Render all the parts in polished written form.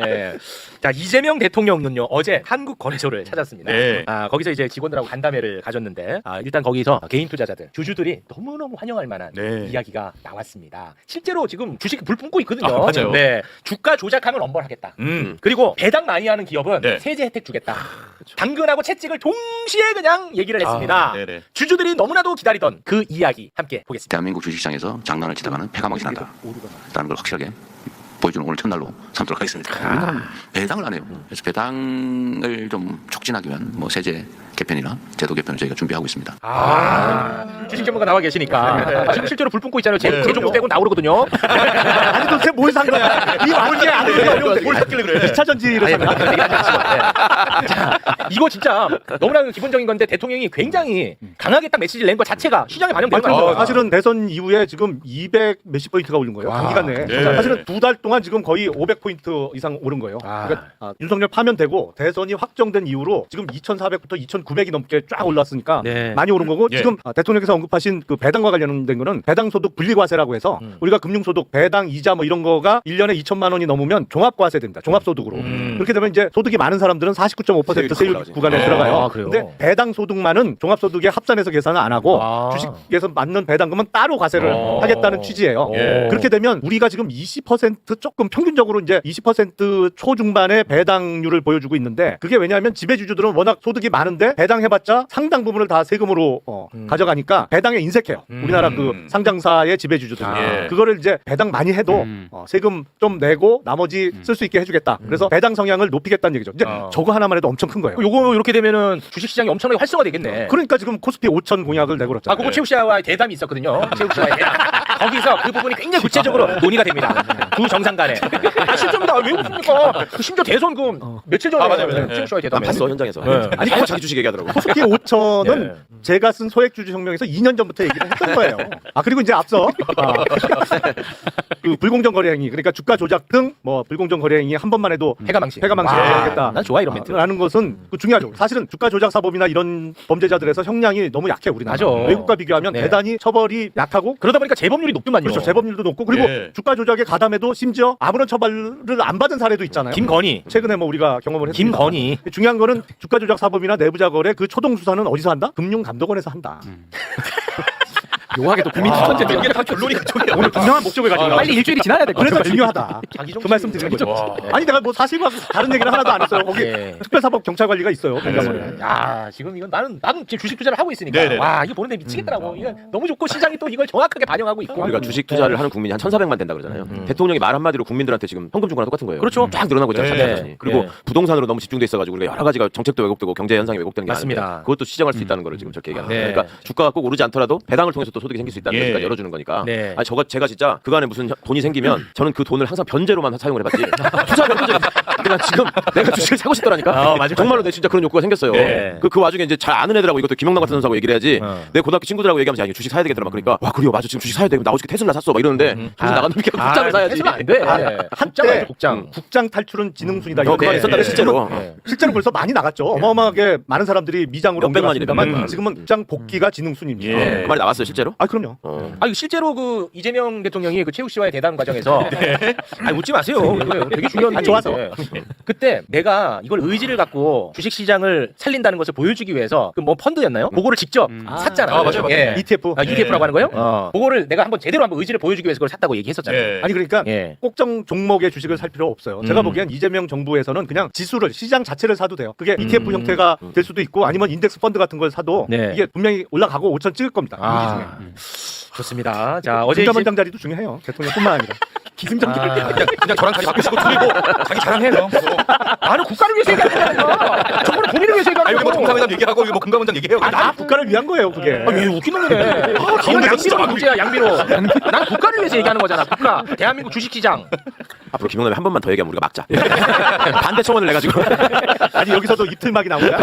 네. 자, 이재명 대통령은요 어제 한국거래소를 찾았습니다. 네. 거기서 이제 직원들하고 간담회를 가졌는데 일단 거기서 개인 투자자들, 주주들이 너무너무 환영할 만한 네. 이야기가 나왔습니다. 실제로 지금 주식 불 뿜고 있거든요. 맞아요. 네. 주가 조작하면 엄벌하겠다. 그리고 배당 많이 하는 기업은 네. 세제 혜택 주겠다. 당근하고 채찍을 동시에 그냥 얘기를 했습니다. 네네. 주주들이 너무나도 기다리던 그 이야기 함께 보겠습니다. 대한민국 주식시장에서 장난을 치다가는 폐가 막이 난다. 라는 걸 확실하게 보여주는 오늘 첫날로 삼도록 하겠습니다. 우리나라는 배당을 안 해요. 그래서 배당을 좀 촉진하기 위한 뭐 세제 개편이나 제도 개편을 저희가 준비하고 있습니다. 주식 전문가 나와 계시니까 지금 실제로 불 뿜고 있잖아요. 제 종목 빼고 나오거든요. 아니 도대체 뭘 산 거야? 이 완전히 안 되는 뭘 샀길래 그래? 2차 전지를 산 거야? 자, 이거 진짜 너무나 기본적인 건데 대통령이 굉장히 강하게 딱 메시지를 낸 것 자체가 시장에 반영된 거예요. 사실은 대선 이후에 지금 200 몇십 포인트가 오른 거예요. 단기간 내에. 네. 사실은 두 달 동안 지금 거의 500포인트 이상 오른 거예요. 그러니까 윤석열 파면되고 대선이 확정된 이후로 지금 2,400부터 2,900이 넘게 쫙 올랐으니까 네. 많이 오른 거고 예. 지금 대통령께서 언급하신 그 배당과 관련된 거는 배당소득 분리과세라고 해서 우리가 금융소득, 배당, 이자 뭐 이런 거가 1년에 2천만 원이 넘으면 종합과세 됩니다. 종합소득으로. 그렇게 되면 이제 소득이 많은 사람들은 49.5% 세율 구간에 들어가요. 그래요? 근데 배당소득만은 종합소득에 합산해서 계산을 안 하고 주식에서 맞는 배당금은 따로 과세를 하겠다는 취지예요. 예. 그렇게 되면 우리가 지금 20% 조금 평균적으로 이제 20% 초중반의 배당률을 보여주고 있는데 그게 왜냐하면 지배주주들은 워낙 소득이 많은데 배당해봤자 상당 부분을 다 세금으로 가져가니까 배당에 인색해요. 우리나라 그 상장사의 지배주주들. 예. 그거를 이제 배당 많이 해도 세금 좀 내고 나머지 쓸 수 있게 해주겠다. 그래서 배당 성향을 높이겠다는 얘기죠. 이제 저거 하나만 해도 엄청 큰 거예요. 요거 이렇게 되면은 주식 시장이 엄청나게 활성화되겠네. 그러니까 지금 코스피 5천 공약을 내걸었잖아요. 그거 최욱 씨와의 대담이 있었거든요. 최욱 씨와의 대담. 거기서 그 부분이 굉장히 구체적으로 논의가 됩니다. 두 정상 간에. 심지어 왜 웃습니까? 심지어 대선 그 며칠 전에 맞아요. 최욱 씨와의 난 대담에. 봤어 현장에서. 네. 아니 계속 자기 주식 얘기하더라고. 코스피 5천은 네. 제가 쓴 소액주주 혁명에서 2년 전부터 얘기를 했던 거예요. 그리고 이제 앞서 그 불공정 거래 행위, 그러니까 주가 조작 등 뭐 불공정 거래 행위 한 번만 해도 폐가망신. 해야겠다. 난 좋아 이런 멘트. 라는 것은 그 중요하죠. 사실은 주가 조작 사범이나 이런 범죄자들에서 형량이 너무 약해 우리나라. 맞아. 외국과 비교하면 네. 대단히 처벌이 약하고 그러다 보니까 재범률이 높더만요. 그렇죠. 재범률도 높고 그리고 예. 주가 조작에 가담해도 심지어 아무런 처벌을 안 받은 사례도 있잖아요. 김건희. 최근에 뭐 우리가 경험을 했습니다. 김건희. 중요한 거는 주가 조작 사범이나 내부자 거래 그 초동 수사는 어디서 한다? 금융감독원에서 한다. 묘하게 또 국민 아, 투 이게 다 결론이 그쪽이야. 오늘 분명한 목적을 가지고 나왔어요. 빨리 일주일이 지나야 될 것 그래서 같아요. 중요하다. 그 말씀 드리는 거죠. 아니 내가 뭐 사실과 다른 얘기를 하나도 안 했어요. 거기 네. 특별사법 경찰관리가 있어요. 공감원에. 야, 지금 이건 나는 지금 주식 투자를 하고 있으니까 네네네. 와 이거 보는데 미치겠더라고. 이거 너무 좋고 시장이 또 이걸 정확하게 반영하고 있고. 우리가 주식 투자를 하는 국민이 한 1,400만 된다 그러잖아요. 대통령이 말 한마디로 국민들한테 지금 현금 준 거랑 똑같은 거예요. 그렇죠. 쫙 늘어나고 있잖아요. 네. 자산이. 그리고 네. 부동산으로 너무 집중돼 있어가지고 우리가 여러 가지가 정책도 왜곡되고 경제 현상이 왜곡되는 게 맞습니다. 많은데 그것도 시정할 수 있다는 거를 지금 저렇게 얘기하는 거예요. 네. 그러니까 주가가 꼭 오르지 않더라도 배당을 통해서 또 소득이 생길 수 있다는 예. 거니까 열어주는 거니까. 네. 아니 제가 진짜 그간에 무슨 돈이 생기면 저는 그 돈을 항상 변제로만 사용을 해봤지 투자를 해본 적이 그냥 지금 내가 주식을 사고 싶더라니까. 맞아. 정말로 내 진짜 그런 욕구가 생겼어요. 네. 그 와중에 이제 잘 아는 애들하고 이것도 김영남 같은 선수하고 얘기를 해야지. 내 고등학교 친구들하고 얘기하면서 야 이거 주식 사야 되겠더라 막 그러니까 와 그래요 맞아 지금 주식 사야 돼. 나 어저께 테슬라 샀어 막 이러는데 주식 나가는 게 국장을 사야지. 해서는 안 돼. 한때 국장. 국장 탈출은 지능순이다. 그거 이런 있었다면 게 실제로. 실제로 벌써 많이 나갔죠. 어마어마하게 많은 사람들이 미장으로 몇백만이 옮겨갔습니다만 지금은 국장 복귀가 지능순입니다. 예. 그 말이 나왔어요 실제로? 그럼요. 이거 실제로 그 이재명 대통령이 그 최욱 씨와의 대담 과정에서 웃지 마세요. 이거 되게 중요한 좋아서. 얘기인데. 그때 내가 이걸 의지를 갖고 주식 시장을 살린다는 것을 보여주기 위해서 그 뭐 펀드였나요? 그거를 직접 샀잖아요. 맞아요. 예. ETF. ETF라고 하는 거예요? 그거를 내가 한번 제대로 한번 의지를 보여주기 위해서 그걸 샀다고 얘기했었잖아요. 예. 아니 그러니까 예. 꼭정 종목의 주식을 살 필요 없어요. 제가 보기엔 이재명 정부에서는 그냥 지수를 시장 자체를 사도 돼요. 그게 ETF 형태가 될 수도 있고 아니면 인덱스 펀드 같은 걸 사도 네. 이게 분명히 올라가고 5천 찍을 겁니다. 좋습니다. 자, 어제 중자원장 자리도 중요해요. 대통령뿐만 아니라. 기승전결. 그냥 저랑 자리 바꾸시고 둘이고 자기 자랑해요. 나는 국가를 위해서 얘기하는 거야. 정말 국민을 위해서 얘기하는 아니 거야. 뭐 동사회담 얘기하고 이거 뭐 금감원장 얘기해요. 나 국가를 위한 거예요, 그게. 왜 웃긴 놈이네. 이건 양비로 문제야, 양비로. 난 국가를 위해서 얘기하는 거잖아. 국가. 대한민국 주식시장. 앞으로 김영남이 한 번만 더 얘기하면 우리가 막자. 반대 청원을 내가지고. 아니 여기서도 입틀막이 나오냐?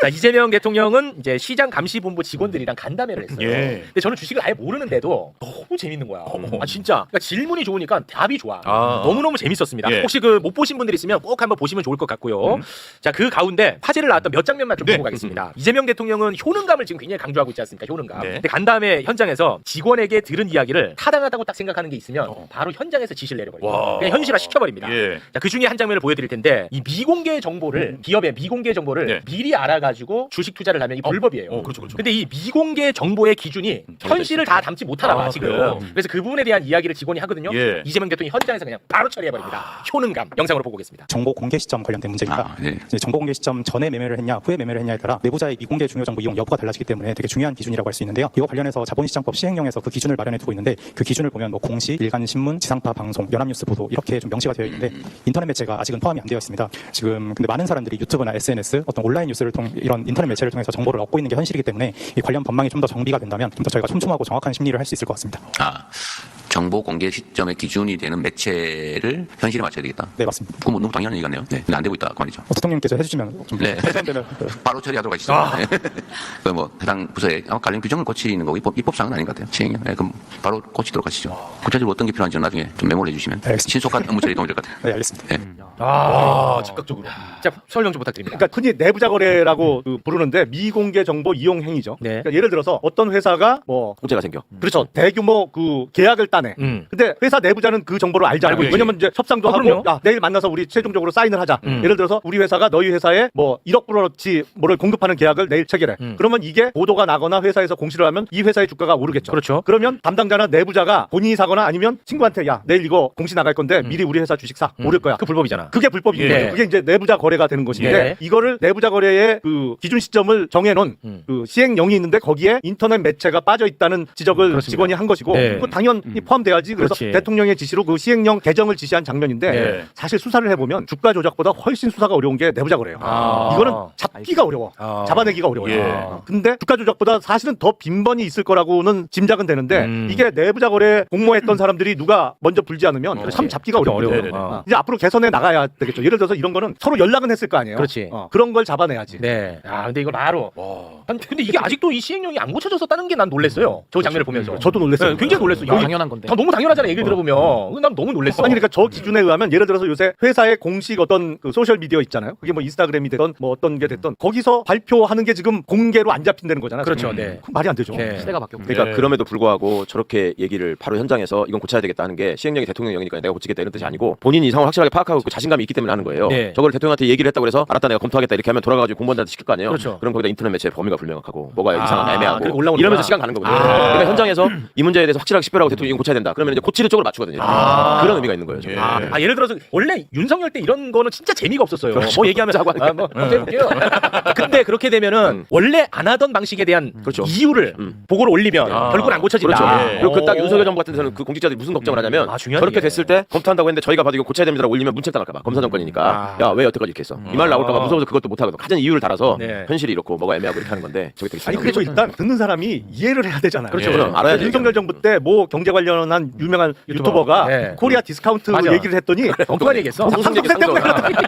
자, 이재명 대통령은 이제 시장 감시본부 직원들이랑 간담회를 했어요. 예. 근데 저는 주식을 아예 모르는데도 너무 재밌는 거야. 진짜. 그러니까 질문이 좋으니까 보니까 답이 좋아. 아. 너무너무 재밌었습니다. 예. 혹시 그 못 보신 분들 있으면 꼭 한번 보시면 좋을 것 같고요. 자, 그 가운데 화제를 낳았던 몇 장면만 좀 네. 보고 가겠습니다. 이재명 대통령은 효능감을 지금 굉장히 강조하고 있지 않습니까? 효능감. 네. 근데 간 다음에 현장에서 직원에게 들은 이야기를 타당하다고 딱 생각하는 게 있으면 바로 현장에서 지시를 내려버립니다. 와. 그냥 현실화 시켜버립니다. 예. 자, 그 중에 한 장면을 보여드릴 텐데 이 미공개 정보를 기업의 미공개 정보를 네. 미리 알아가지고 주식 투자를 하면 이 불법이에요. 그렇죠, 그렇죠. 근데 이 미공개 정보의 기준이 현실을 다 담지 못하나 봐 지금. 그래요? 그래서 그 부분에 대한 이야기를 직원이 하거든요. 예. 이재명 대통령이 현장에서 그냥 바로 처리해버립니다. 효능감 영상으로 보고 오겠습니다. 정보 공개 시점 관련된 문제입니다. 아, 네. 이제 정보 공개 시점 전에 매매를 했냐 후에 매매를 했냐에 따라 내부자의 미공개 중요 정보 이용 여부가 달라지기 때문에 되게 중요한 기준이라고 할 수 있는데요. 이와 관련해서 자본시장법 시행령에서 그 기준을 마련해 두고 있는데 그 기준을 보면 뭐 공시, 일간 신문, 지상파 방송, 연합뉴스 보도 이렇게 좀 명시가 되어 있는데 인터넷 매체가 아직은 포함이 안 되어 있습니다. 지금 근데 많은 사람들이 유튜브나 SNS 어떤 온라인 뉴스를 통 이런 인터넷 매체를 통해서 정보를 얻고 있는 게 현실이기 때문에 이 관련 법망이 좀 더 정비가 된다면 좀 더 저희가 촘촘하고 정확한 심리를 할 수 있을 것 같습니다. 아, 정보 공개 시점의 기준이 되는 매체를 현실에 맞춰야 되겠다. 네, 맞습니다. 그건 뭐 너무 당연한 얘기 같네요. 네. 근데 안 되고 있다 그 말이죠. 대통령께서 해주시면 좀 네. 개선되면 바로 처리하도록 하시죠. 그 뭐 해당 부서에 관련 규정을 고치는 거고 입법상은 아닌 것 같아요. 시행령. 네, 그럼 바로 고치도록 하시죠. 구체적으로 어떤 게 필요한지 나중에 좀 메모를 해주시면 알겠습니다. 신속한 업무 처리 도움이 될 것 같아요. 네, 알겠습니다. 네. 아, 즉각적으로. 자, 설명 좀 부탁드립니다. 그러니까 흔히 내부자 거래라고 그 부르는데 미공개 정보 이용 행위죠. 네. 그러니까 예를 들어서 어떤 회사가 뭐 문제가 생겨. 그렇죠 대규모 그 계약을 따내. 근데 회사 내부자는 그 정보를 알잖아요. 알고 있지. 왜냐면 이제 협상도 하고 그럼요. 야, 내일 만나서 우리 최종적으로 사인을 하자. 예를 들어서 우리 회사가 너희 회사에 뭐 1억 불어치 뭐를 공급하는 계약을 내일 체결해. 그러면 이게 보도가 나거나 회사에서 공시를 하면 이 회사의 주가가 오르겠죠. 그렇죠. 그러면 담당자나 내부자가 본인이 사거나 아니면 친구한테 야 내일 이거 공시 나갈 건데 미리 우리 회사 주식 사 오를 거야. 그 불법이잖아. 그게 불법이에요. 예. 그게 이제 내부자 거래가 되는 것인데 예. 이거를 내부자 거래의 그 기준 시점을 정해놓은 그 시행령이 있는데 거기에 인터넷 매체가 빠져 있다는 지적을 그렇습니다. 직원이 한 것이고 네. 그거 당연히 포함돼야지. 그래서 그렇지. 대통령의 지시로 그 시행령 개정을 지시한 장면인데 네. 사실 수사를 해보면 주가 조작보다 훨씬 수사가 어려운 게 내부자 거래예요. 아. 이거는 잡기가 어려워. 아. 잡아내기가 어려워요. 예. 근데 주가 조작보다 사실은 더 빈번히 있을 거라고는 짐작은 되는데 이게 내부자 거래 공모했던 사람들이 누가 먼저 불지 않으면 참 잡기가 어려워요. 어려워요. 어. 이제 앞으로 개선해 나가야 되겠죠. 예를 들어서 이런 거는 서로 연락은 했을 거 아니에요. 그렇지. 그런 걸 잡아내야지. 네. 아, 근데 이걸 바로. 아니, 근데 이게 아직도 이 시행령이 안 고쳐졌었다는 게 난 놀랬어요. 저 장면을 보면서. 저도 놀랐어요. 네, 굉장히 놀랐어. 너무 당연한 건데. 다 너무 당연하잖아. 얘기를 들어보면. 난 너무 놀랬어. 아니 그러니까 저 기준에 의하면 예를 들어서 요새 회사의 공식 어떤 그 소셜 미디어 있잖아요. 그게 뭐 인스타그램이 됐던 뭐 어떤 게 됐던 거기서 발표하는 게 지금 공개로 안 잡힌다는 거잖아요. 그렇죠. 네. 그럼 말이 안 되죠. 네. 시대가 바뀌었고. 그러니까 네. 그럼에도 불구하고 저렇게 얘기를 바로 현장에서 이건 고쳐야 되겠다 하는 게 시행령이 대통령령이니까 내가 고치겠다 이런 뜻이 아니고 본인이 이 상황을 확실하게 파악하고 있고 자신감이 있기 때문에 하는 거예요. 네. 저걸 대통령한테 얘기를 했다고 해서 알았다 내가 검토하겠다 이렇게 하면 돌아가가지고 공무원들한테 시킬 거 아니에요. 그렇죠. 그럼 거기다 인터넷 매체 범위가 불명확하고 뭐가 이상한 애매하고 그리고 올라오는구나. 이러면서 시간 가는 거거든요. 그러니까 현장에서 이 문제에 대해서 확실하게 식별하고 대통령이 이건 고쳐야 된다. 그러면 이제 고치는 쪽으로 맞추거든요. 그런 의미가 있는 거예요. 저는. 아, 예를 들어서 원래 윤석열 때 이런 거는 진짜 재미가 없었어요. 뭐 얘기하면 짜고 하니까. 뭐 해볼게요. 근데 그렇게 되면은 원래 안 하던 방식에 대한 그렇죠. 이유를 보고를 올리면 결국은 안 고쳐진다. 그렇죠. 예. 그리고 그 딱 윤석열 정부 같은 데서는 그 공직자들이 무슨 걱정을 하냐면 아, 중요한 저렇게 얘기네. 됐을 때 검토한다고 했는데 저희가 봐도 이거 고쳐야 됩니다라고 올리면 문책 당할까봐 검사 정권이니까 야 왜 여태까지 이렇게 했어 이 말 나올까봐 무서워서 그것도 못 하거든. 가진 이유를 달아서 네. 현실이 이렇고 뭐가 애매하고 이렇게 하는 건데 저게 되게 아니 중요한 그리고 거죠. 일단 듣는 사람이 이해를 해야 되잖아요. 그렇죠. 그럼 알아야지. 윤석열 정부 때 뭐 경제 관련한 유명한 유튜버가 네. 코리아 디스카운트 맞아. 얘기를 했더니 엉뚱한 얘기했어. 상속세 때문에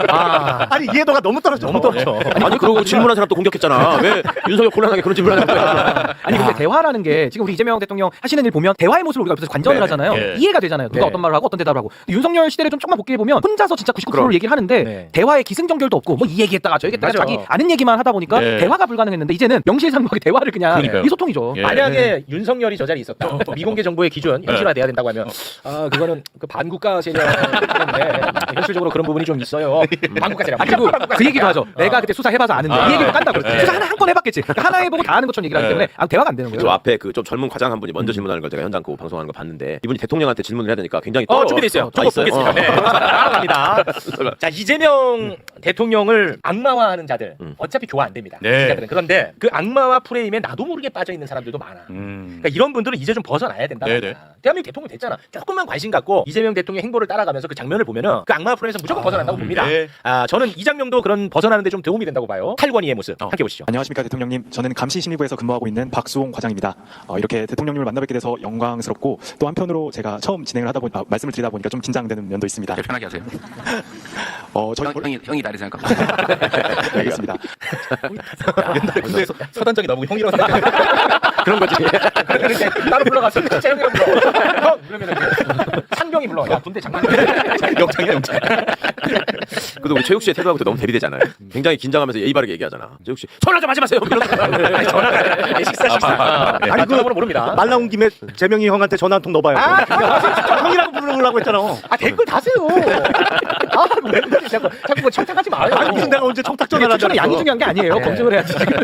아, 아니 이해도가 너무 떨어져. 너무 떨어져. 아니 그러고 질문한 사람 또 공격했잖아. 왜 윤석열 곤란하게 그런 질문을 하는 거야. 아니 근데 대화라는 게 지금 우리 이재명 대통령 하시는 일 보면 대화의 모습을 우리가 옆에서 관전을 네, 하잖아요. 네. 이해가 되잖아요. 누가 네. 어떤 말을 하고 어떤 대답을 하고. 근데 윤석열 시대를 좀 조금만 복귀해 보면 혼자서 진짜 99%를 그럼. 얘기를 하는데 네. 대화의 기승전결도 없고 뭐 이 얘기했다가 저 얘기했다가 맞아. 자기 아는 얘기만 하다 보니까 네. 대화가 불가능했는데 이제는 명실상부하게 대화를 그냥 그러니까요. 의소통이죠. 예. 만약에 윤석열이 저 자리에 있었다. 미공개 정보의 기준 현실화돼야 된다고 하면 아 그거는 그 반국가 세력 때문에 현실적으로 그런 부분이 좀 있어요. 반국가 세력. 그리고 그 얘기도 하죠. 내가 그때 수사 해봐서 아는데 이 얘기도 깐다고. 수사 하나 한 건 해봤겠지. 그러니까 하나 해보고 다 아는 것처럼 얘기를 하기 때문에 대화가 안 되는 저 거예요. 앞에 그 좀 젊은 과장 한 분이 먼저 질문하는 걸 제가 현장 그 방송하는 거 봤는데 이분이 대통령한테 질문을 해야 되니까 굉장히 준비돼 있어요. 조금 있어요? 보겠습니다. 네. 갑니다. 자 이재명 대통령을 악마화하는 자들 어차피 교화 안 됩니다. 네. 기자들은. 그런데 그 악마화 프레임에 나도 모르게 빠져 있는 사람들도 많아. 그러니까 이런 분들은 이제 좀 벗어나야 된다. 네네. 대한민국 대통령 됐잖아. 조금만 관심 갖고 이재명 대통령 행보를 따라가면서 그 장면을 보면은 그 악마 프레임에서 무조건 벗어난다고 봅니다. 네. 아 저는 이 장면도 그런 벗어나는데 좀 도움이 된다고 봐요. 탈권위의 모습 함께 보시죠. 안녕하십니까 대통령님. 저는 감시심의부에서 근무하고 있는 박수홍 과장입니다. 이렇게 대통령님을 만나뵙게 돼서 영광스럽고 또 한편으로 제가 처음 진행을 하다 보니 말씀을 드리다 보니까 좀 긴장되는 면도 있습니다. 네, 편하게 하세요. 저희 형이 다리 생각합니다. 알겠습니다. 옛날에 군대 사단장이 나보고 형이라고 생각해. 그런 거지. 그러면 이제 따로 불러가서 진짜 형이라고 불러. 형! 그러면 이제 상병 형이 불러. 야 군대 장난. 영창이야 영창. 그래도 우리 최욱 씨의 태도하고 또 너무 대비되잖아요. 굉장히 긴장하면서 예의 바르게 얘기하잖아. 최욱 씨 전화 좀 하지 마세요. 아니, 전화가 식사. 아니 그 번호 모릅니다. 말 나온 김에 재명이 형한테 전화 한 통 넣어봐요. 형이라고 부르려고 했잖아. 아 댓글 다세요. 아왜 자꾸 뭐 청탁하지 마요. 아니 무슨 내가 언제 청탁 전화를 저는 양이 하냐고. 중요한 게 아니에요. 검증을 해야지 지금.